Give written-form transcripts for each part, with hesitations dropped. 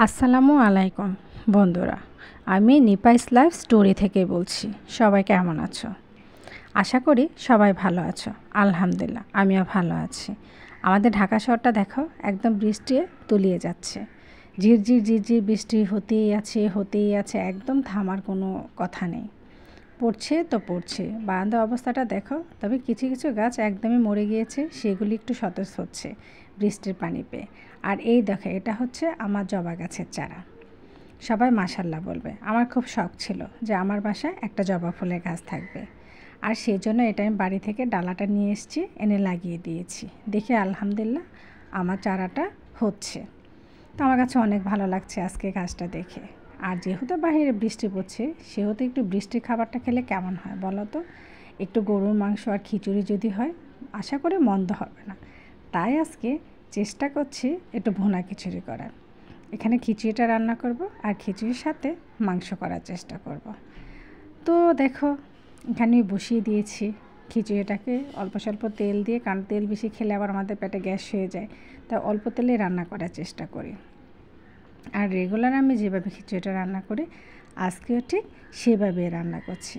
আসসালামু আলাইকুম বন্ধুরা, আমি নিপাইস লাইফ স্টোরি থেকে বলছি। সবাই কেমন আছো? আশা করি সবাই ভালো আছো। আলহামদুলিল্লাহ, আমিও ভালো আছি। আমাদের ঢাকা শহরটা দেখো, একদম বৃষ্টি তলিয়ে যাচ্ছে। ঝিরঝির ঝিরঝির বৃষ্টি হতেই আছে, একদম থামার কোনো কথা নেই। পড়ছে তো পড়ছে। বারান্দার অবস্থাটা দেখো। তবে কিছু কিছু গাছ একদমই মরে গিয়েছে, সেগুলি একটু সতেজ হচ্ছে বৃষ্টির পানি পেয়ে। আর এই দেখো, এটা হচ্ছে আমার জবা গাছের চারা। সবাই মাশাল্লাহ বলবে। আমার খুব শখ ছিল যে আমার বাসায় একটা জবা ফুলের গাছ থাকবে, আর সেই জন্য এটা আমি বাড়ি থেকে ডালাটা নিয়ে এসেছি, এনে লাগিয়ে দিয়েছি। দেখে আলহামদুলিল্লাহ আমার চারাটা হচ্ছে। তো আমার কাছে অনেক ভালো লাগছে আজকে গাছটা দেখে। আর যেহেতু বাইরে বৃষ্টি পড়ছে, সেহেতু একটু বৃষ্টির খাবারটা খেলে কেমন হয় বলো তো? একটু গরুর মাংস আর খিচুড়ি যদি হয়, আশা করি মন্দ হবে না। তাই আজকে চেষ্টা করছি একটু ভুনা খিচুড়ি করার। এখানে খিচুড়িটা রান্না করব, আর খিচুড়ির সাথে মাংস করার চেষ্টা করব। তো দেখো, এখানে বসিয়ে দিয়েছি খিচুড়িটাকে অল্প স্বল্প তেল দিয়ে, কারণ তেল বেশি খেলে আবার আমাদের পেটে গ্যাস হয়ে যায়। তাই অল্প তেলে রান্না করার চেষ্টা করি। আর রেগুলার আমি যেভাবে খিচুড়িটা রান্না করি, আজকেও ঠিক সেভাবে রান্না করছি।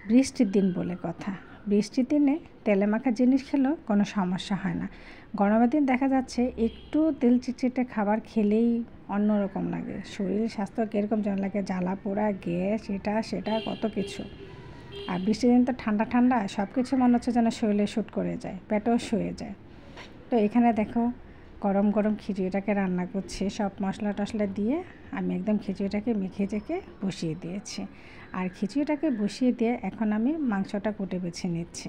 বৃষ্টির দিন বলে কথা, বৃষ্টির দিনে তেলে মাখা জিনিস খেলেও কোনো সমস্যা হয় না। গরমের দিন দেখা যাচ্ছে একটু তেল চিটচিটে খাবার খেলেই অন্যরকম লাগে, শরীর স্বাস্থ্য কীরকম যেন লাগে, জ্বালা পোড়া, গ্যাস, এটা সেটা কত কিছু। আর বৃষ্টির দিন তো ঠান্ডা ঠান্ডা, সব কিছু মনে হচ্ছে যেন শরীরে শ্যুট করে যায়, পেটেও শুয়ে যায়। তো এখানে দেখো, গরম গরম খিচুড়িটাকে রান্না করছি। সব মশলা টশলা দিয়ে আমি একদম খিচুড়িটাকে মেখে চেখে বসিয়ে দিয়েছি। আর খিচুড়িটাকে বসিয়ে দিয়ে এখন আমি মাংসটা কুটে বেছে নিচ্ছি।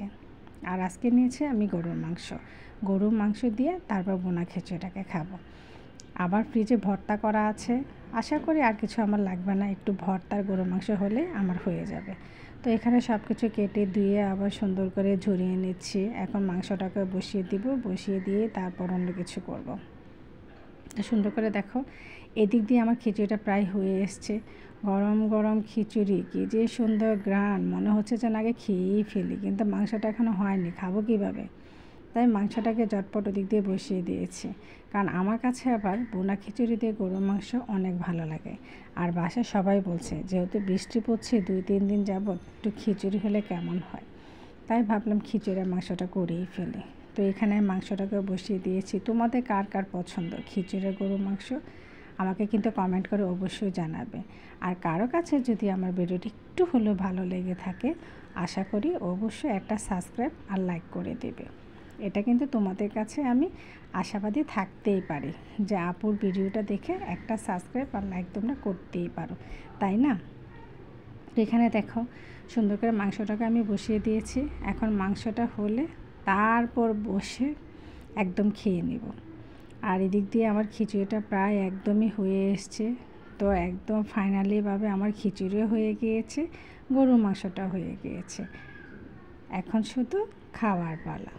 আর আজকে নিয়েছি আমি গরুর মাংস দিয়ে তারপর বোনা খিচুড়িটাকে খাবো। আবার ফ্রিজে ভর্তা করা আছে, আশা করি আর কিছু আমার লাগবে না, একটু ভর্তার গরুর মাংস হলে আমার হয়ে যাবে। তো এখানে সব কিছু কেটে ধুয়ে আবার সুন্দর করে ঝরিয়ে নিচ্ছি। এখন মাংসটাকে বসিয়ে দিব, বসিয়ে দিয়ে তারপর অন্য কিছু করব। সুন্দর করে দেখো, এদিক দিয়ে আমার খিচুড়িটা প্রায় হয়ে এসছে। গরম গরম খিচুড়ি, কী যে সুন্দর ঘ্রাণ, মনে হচ্ছে যেন আগে খেয়েই ফেলি, কিন্তু মাংসটা এখনও হয়নি, খাবো কীভাবে? তাই মাংসটাকে ঝটপট ওদিক দিয়ে বসিয়ে দিয়েছি। কারণ আমার কাছে আবার বোনা খিচুড়ি দিয়ে গরুর মাংস অনেক ভালো লাগে। আর বাসায় সবাই বলছে, যেহেতু বৃষ্টি পড়ছে 2-3 দিন যাবৎ, একটু খিচুড়ি হলে কেমন হয়। তাই ভাবলাম খিচুড়ির মাংসটা করেই ফেলি। তো এখানে মাংসটাকে বসিয়ে দিয়েছি। তোমাদের কার কার পছন্দ খিচুড়ি গরুর মাংস, আমাকে কিন্তু কমেন্ট করে অবশ্যই জানাবে। আর কারো কাছে যদি আমার ভিডিওটি একটু হলেও ভালো লেগে থাকে, আশা করি অবশ্যই একটা সাবস্ক্রাইব আর লাইক করে দেবে। এটা কিন্তু তোমাদের কাছে আমি আশাবাদী থাকতেই পারি যে আপুর ভিডিওটা দেখে একটা সাবস্ক্রাইব আর লাইক তোমরা করতেই পারো, তাই না? তো এখানে দেখো, সুন্দর করে মাংসটাকে আমি বসিয়ে দিয়েছি। এখন মাংসটা হলে তারপর বসে একদম খেয়ে নেব। আর এদিক দিয়ে আমার খিচুড়িটা প্রায় একদমই হয়ে এসছে। তো একদম ফাইনালিভাবে আমার খিচুড়িও হয়ে গিয়েছে, গরুর মাংসটা হয়ে গিয়েছে। এখন শুধু খাওয়ার পালা।